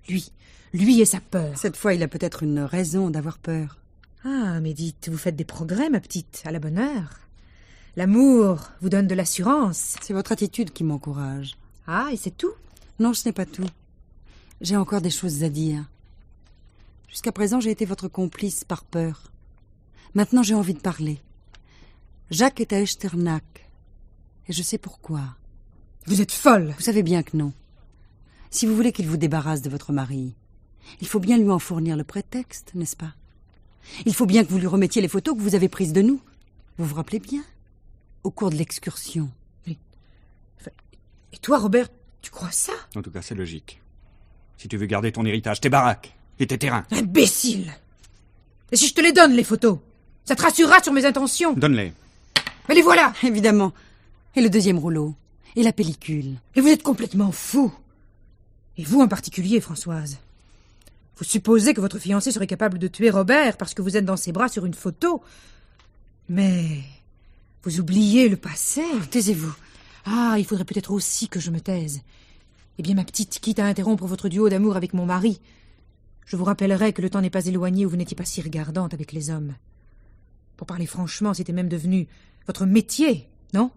Lui et sa peur. Cette fois, il a peut-être une raison d'avoir peur. Ah, mais dites, vous faites des progrès, ma petite, à la bonne heure. L'amour vous donne de l'assurance. C'est votre attitude qui m'encourage. Ah, et c'est tout? Non, ce n'est pas tout. J'ai encore des choses à dire. Jusqu'à présent, j'ai été votre complice par peur. Maintenant, j'ai envie de parler. Jacques est à Echternach. Et je sais pourquoi. Vous êtes folle! Vous savez bien que non. Si vous voulez qu'il vous débarrasse de votre mari, il faut bien lui en fournir le prétexte, n'est-ce pas? Il faut bien que vous lui remettiez les photos que vous avez prises de nous. Vous vous rappelez bien? Au cours de l'excursion. Et toi, Robert, tu crois ça? En tout cas, c'est logique. Si tu veux garder ton héritage, tes baraques et tes terrains. Imbécile! Et si je te les donne, les photos? Ça te rassurera sur mes intentions? Donne-les. Mais les voilà! Évidemment. Et le deuxième rouleau. Et la pellicule. Et vous êtes complètement fou. Et vous en particulier, Françoise. Vous supposez que votre fiancé serait capable de tuer Robert parce que vous êtes dans ses bras sur une photo. Mais vous oubliez le passé. Taisez-vous. Ah, il faudrait peut-être aussi que je me taise. Eh bien, ma petite, quitte à interrompre votre duo d'amour avec mon mari, je vous rappellerai que le temps n'est pas éloigné où vous n'étiez pas si regardante avec les hommes. Pour parler franchement, c'était même devenu votre métier, non?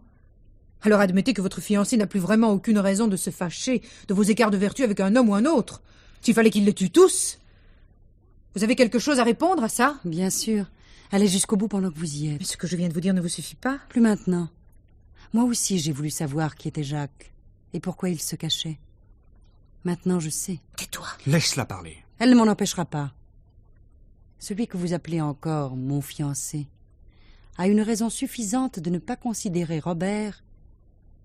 Alors admettez que votre fiancé n'a plus vraiment aucune raison de se fâcher de vos écarts de vertu avec un homme ou un autre. S'il fallait qu'il les tue tous. Vous avez quelque chose à répondre à ça? Bien sûr. Allez jusqu'au bout pendant que vous y êtes. Mais ce que je viens de vous dire ne vous suffit pas? Plus maintenant. Moi aussi, j'ai voulu savoir qui était Jacques et pourquoi il se cachait. Maintenant, je sais. Tais-toi. Laisse-la parler. Elle ne m'en empêchera pas. Celui que vous appelez encore mon fiancé a une raison suffisante de ne pas considérer Robert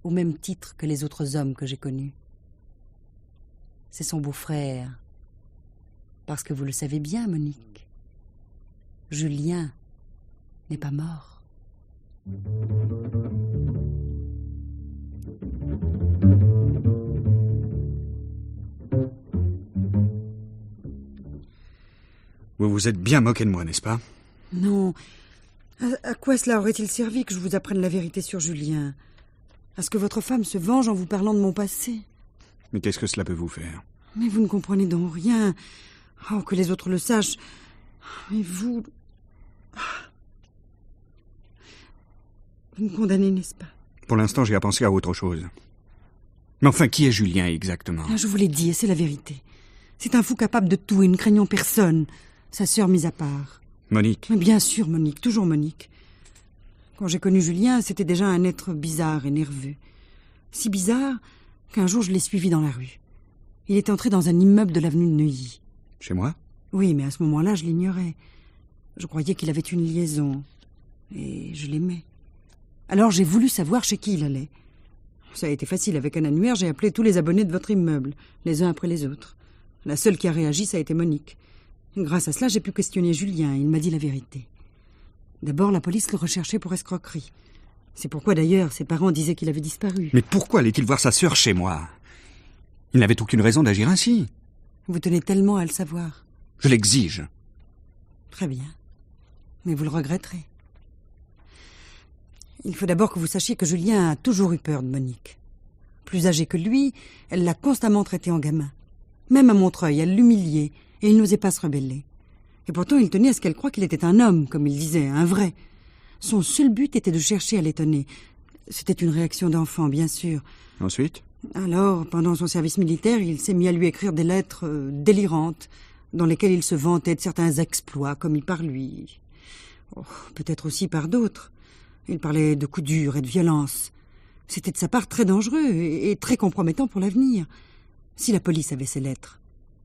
au même titre que les autres hommes que j'ai connus. C'est son beau-frère. Parce que vous le savez bien, Monique. Julien n'est pas mort. Vous vous êtes bien moqué de moi, n'est-ce pas? Non. À quoi cela aurait-il servi que je vous apprenne la vérité sur Julien? À ce que votre femme se venge en vous parlant de mon passé? Mais qu'est-ce que cela peut vous faire? Mais vous ne comprenez donc rien. Oh, que les autres le sachent. Mais vous... Vous me condamnez, n'est-ce pas? Pour l'instant, j'ai à penser à autre chose. Mais enfin, qui est Julien exactement? Je vous l'ai dit, et c'est la vérité. C'est un fou capable de tout et ne craignant personne. Sa sœur mise à part. Monique? Mais bien sûr, Monique, toujours Monique. Quand j'ai connu Julien, c'était déjà un être bizarre et nerveux. Si bizarre qu'un jour je l'ai suivi dans la rue. Il est entré dans un immeuble de l'avenue de Neuilly. Chez moi? Oui, mais à ce moment-là, je l'ignorais. Je croyais qu'il avait une liaison. Et je l'aimais. Alors j'ai voulu savoir chez qui il allait. Ça a été facile. Avec un annuaire, j'ai appelé tous les abonnés de votre immeuble, les uns après les autres. La seule qui a réagi, ça a été Monique. Grâce à cela, j'ai pu questionner Julien. Il m'a dit la vérité. D'abord, la police le recherchait pour escroquerie. C'est pourquoi, d'ailleurs, ses parents disaient qu'il avait disparu. Mais pourquoi allait-il voir sa sœur chez moi? Il n'avait aucune raison d'agir ainsi. Vous tenez tellement à le savoir. Je l'exige. Très bien. Mais vous le regretterez. Il faut d'abord que vous sachiez que Julien a toujours eu peur de Monique. Plus âgée que lui, elle l'a constamment traité en gamin. Même à Montreuil, elle l'humiliait, et il n'osait pas se rebeller. Et pourtant, il tenait à ce qu'elle croie qu'il était un homme, comme il disait, un vrai. Son seul but était de chercher à l'étonner. C'était une réaction d'enfant, bien sûr. Ensuite? Alors, pendant son service militaire, il s'est mis à lui écrire des lettres délirantes, dans lesquelles il se vantait de certains exploits commis par lui. Oh, peut-être aussi par d'autres. Il parlait de coups durs et de violence. C'était de sa part très dangereux et très compromettant pour l'avenir. Si la police avait ces lettres,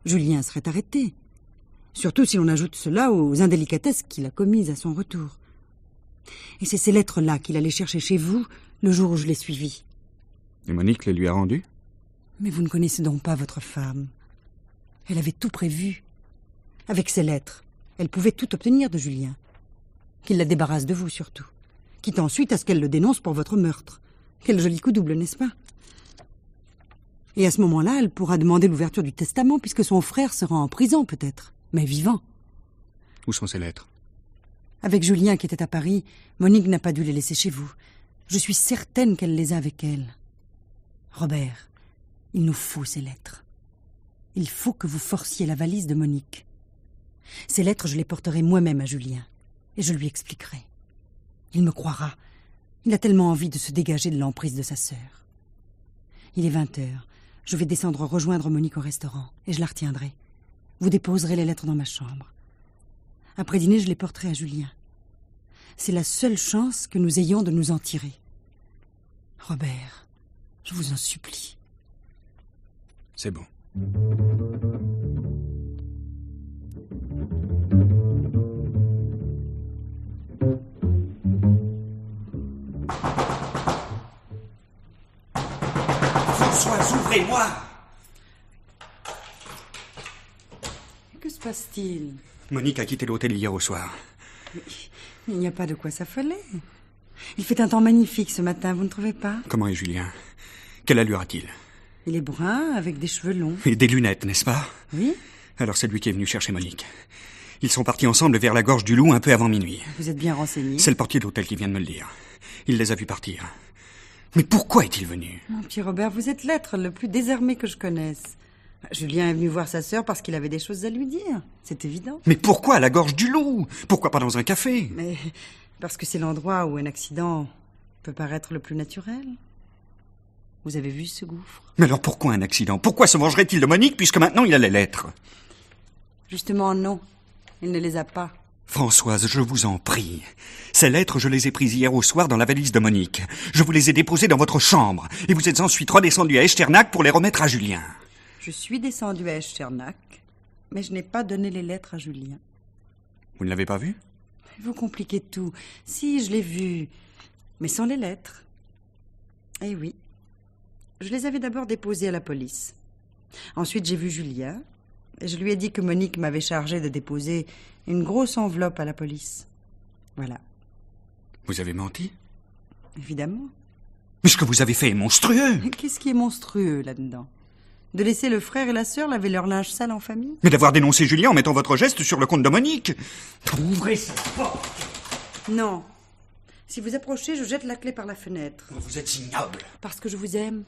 Julien serait arrêté. Surtout si l'on ajoute cela aux indélicatesses qu'il a commises à son retour. Et c'est ces lettres-là qu'il allait chercher chez vous le jour où je l'ai suivi. Et Monique les lui a rendues? Mais vous ne connaissez donc pas votre femme. Elle avait tout prévu. Avec ces lettres, elle pouvait tout obtenir de Julien. Qu'il la débarrasse de vous, surtout. Quitte ensuite à ce qu'elle le dénonce pour votre meurtre. Quel joli coup double, n'est-ce pas? Et à ce moment-là, elle pourra demander l'ouverture du testament, puisque son frère sera en prison, peut-être, mais vivant. Où sont ces lettres? Avec Julien qui était à Paris, Monique n'a pas dû les laisser chez vous. Je suis certaine qu'elle les a avec elle. Robert, il nous faut ces lettres. Il faut que vous forciez la valise de Monique. Ces lettres, je les porterai moi-même à Julien, et je lui expliquerai. Il me croira. Il a tellement envie de se dégager de l'emprise de sa sœur. Il est 20h. Je vais descendre rejoindre Monique au restaurant, et je la retiendrai. Vous déposerez les lettres dans ma chambre. Après dîner, je les porterai à Julien. C'est la seule chance que nous ayons de nous en tirer. Robert, je vous en supplie. C'est bon. Françoise, ouvrez-moi! Que se passe-t-il? Monique a quitté l'hôtel hier au soir. Il n'y a pas de quoi s'affoler. Il fait un temps magnifique ce matin, vous ne trouvez pas? Comment est Julien? Quelle allure a-t-il? Il est brun, avec des cheveux longs. Et des lunettes, n'est-ce pas? Oui? Alors c'est lui qui est venu chercher Monique. Ils sont partis ensemble vers la gorge du Loup un peu avant minuit. Vous êtes bien renseigné. C'est le portier de l'hôtel qui vient de me le dire. Il les a vus partir. Mais pourquoi est-il venu? Mon petit Robert, vous êtes l'être le plus désarmé que je connaisse. Julien est venu voir sa sœur parce qu'il avait des choses à lui dire. C'est évident. Mais pourquoi à la gorge du Loup? Pourquoi pas dans un café? Mais parce que c'est l'endroit où un accident peut paraître le plus naturel. Vous avez vu ce gouffre? Mais alors pourquoi un accident? Pourquoi se vengerait-il de Monique puisque maintenant il a les lettres? Justement non, il ne les a pas. Françoise, je vous en prie. Ces lettres, je les ai prises hier au soir dans la valise de Monique. Je vous les ai déposées dans votre chambre. Et vous êtes ensuite redescendu à Echternach pour les remettre à Julien. Je suis descendue à Echternach, mais je n'ai pas donné les lettres à Julien. Vous ne l'avez pas vu? Vous compliquez tout. Si, je l'ai vu, mais sans les lettres. Eh oui. Je les avais d'abord déposées à la police. Ensuite, j'ai vu Julien, et je lui ai dit que Monique m'avait chargé de déposer une grosse enveloppe à la police. Voilà. Vous avez menti? Évidemment. Mais ce que vous avez fait est monstrueux. Qu'est-ce qui est monstrueux là-dedans? De laisser le frère et la sœur laver leur linge sale en famille? Mais d'avoir dénoncé Julien en mettant votre geste sur le compte de Monique. Ouvrez cette porte. Non. Si vous approchez, je jette la clé par la fenêtre. Vous êtes ignoble. Parce que je vous aime.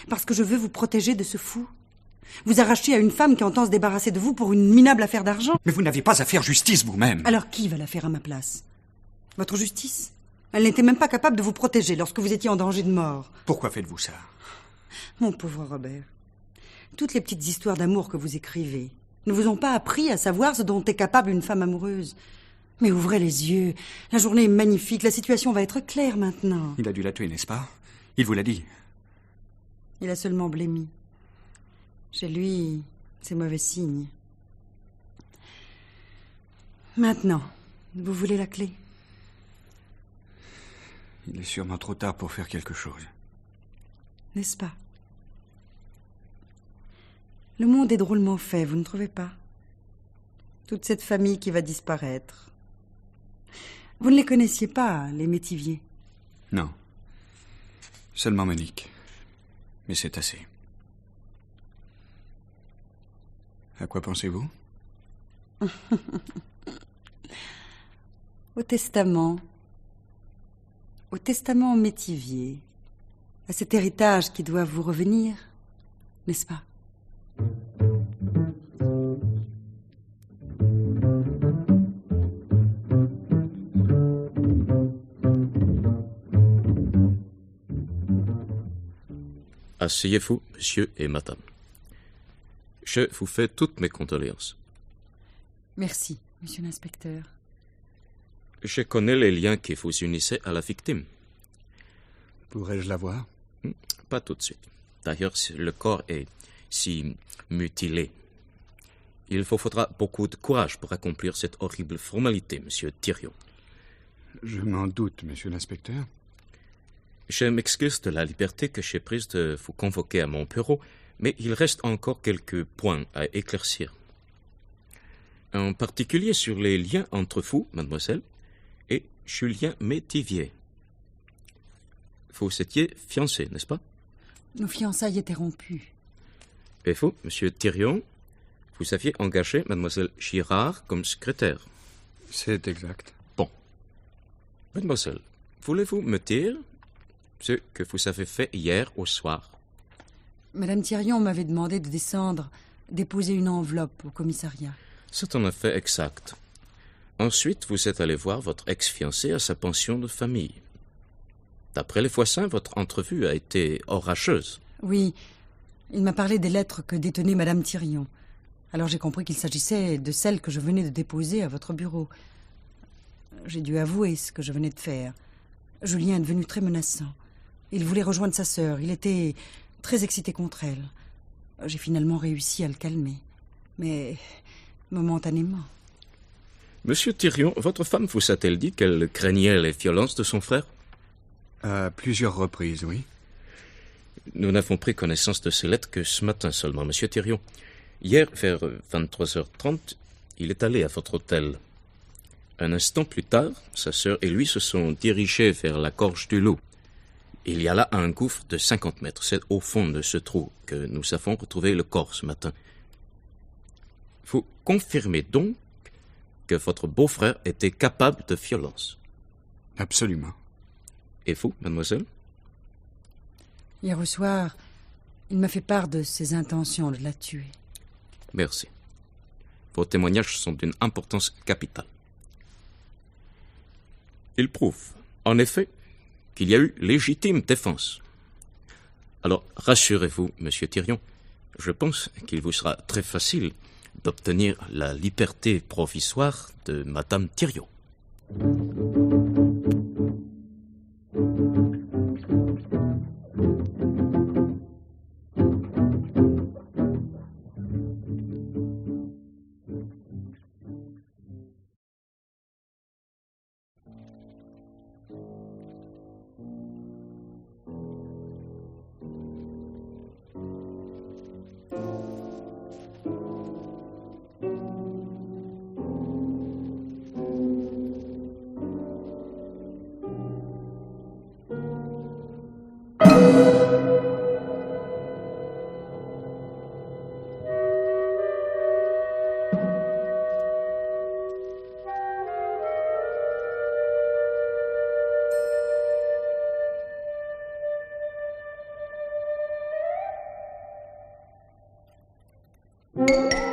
Parce que je veux vous protéger de ce fou. Vous arracher à une femme qui entend se débarrasser de vous pour une minable affaire d'argent. Mais vous n'avez pas à faire justice vous-même. Alors qui va la faire à ma place? Votre justice? Elle n'était même pas capable de vous protéger lorsque vous étiez en danger de mort. Pourquoi faites-vous ça? Mon pauvre Robert, toutes les petites histoires d'amour que vous écrivez ne vous ont pas appris à savoir ce dont est capable une femme amoureuse. Mais ouvrez les yeux. La journée est magnifique. La situation va être claire maintenant. Il a dû la tuer, n'est-ce pas? Il vous l'a dit. Il a seulement blémi. Chez lui, c'est mauvais signe. Maintenant, vous voulez la clé? Il est sûrement trop tard pour faire quelque chose. N'est-ce pas? Le monde est drôlement fait, vous ne trouvez pas? Toute cette famille qui va disparaître. Vous ne les connaissiez pas, les Métivier? Non. Seulement Monique. Mais c'est assez. À quoi pensez-vous? Au testament. Au testament Métivier. À cet héritage qui doit vous revenir, n'est-ce pas? Asseyez-vous, monsieur et madame. Je vous fais toutes mes condoléances. Merci, monsieur l'inspecteur. Je connais les liens qui vous unissaient à la victime. Pourrais-je la voir? Pas tout de suite. D'ailleurs, le corps est si mutilé. Il vous faudra beaucoup de courage pour accomplir cette horrible formalité, monsieur Thirion. Je m'en doute, monsieur l'inspecteur. Je m'excuse de la liberté que j'ai prise de vous convoquer à mon bureau, mais il reste encore quelques points à éclaircir. En particulier sur les liens entre vous, mademoiselle, et Julien Métivier. Vous étiez fiancés, n'est-ce pas? Nos fiançailles étaient rompues. Et vous, monsieur Thirion, vous aviez engagé mademoiselle Girard comme secrétaire. C'est exact. Bon. Mademoiselle, voulez-vous me dire ce que vous avez fait hier au soir? Madame Thirion m'avait demandé de descendre, déposer une enveloppe au commissariat. C'est un effet exact. Ensuite, vous êtes allé voir votre ex-fiancé à sa pension de famille. D'après les voisins, votre entrevue a été orageuse. Oui, il m'a parlé des lettres que détenait Madame Thirion. Alors j'ai compris qu'il s'agissait de celles que je venais de déposer à votre bureau. J'ai dû avouer ce que je venais de faire. Julien est devenu très menaçant. Il voulait rejoindre sa sœur. Il était très excité contre elle. J'ai finalement réussi à le calmer. Mais momentanément. Monsieur Thirion, votre femme vous a-t-elle dit qu'elle craignait les violences de son frère? À plusieurs reprises, oui. Nous n'avons pris connaissance de ces lettres que ce matin seulement, monsieur Thirion. Hier, vers 23h30, il est allé à votre hôtel. Un instant plus tard, sa sœur et lui se sont dirigés vers la gorge du loup. Il y a là un gouffre de 50 mètres. C'est au fond de ce trou que nous avons retrouvé le corps ce matin. Vous confirmez donc que votre beau-frère était capable de violence? Absolument. Et vous, mademoiselle? Hier au soir, il m'a fait part de ses intentions de la tuer. Merci. Vos témoignages sont d'une importance capitale. Ils prouvent, en effet, qu'il y a eu légitime défense. Alors, rassurez-vous, monsieur Thirion, je pense qu'il vous sera très facile d'obtenir la liberté provisoire de madame Thirion. Thank you.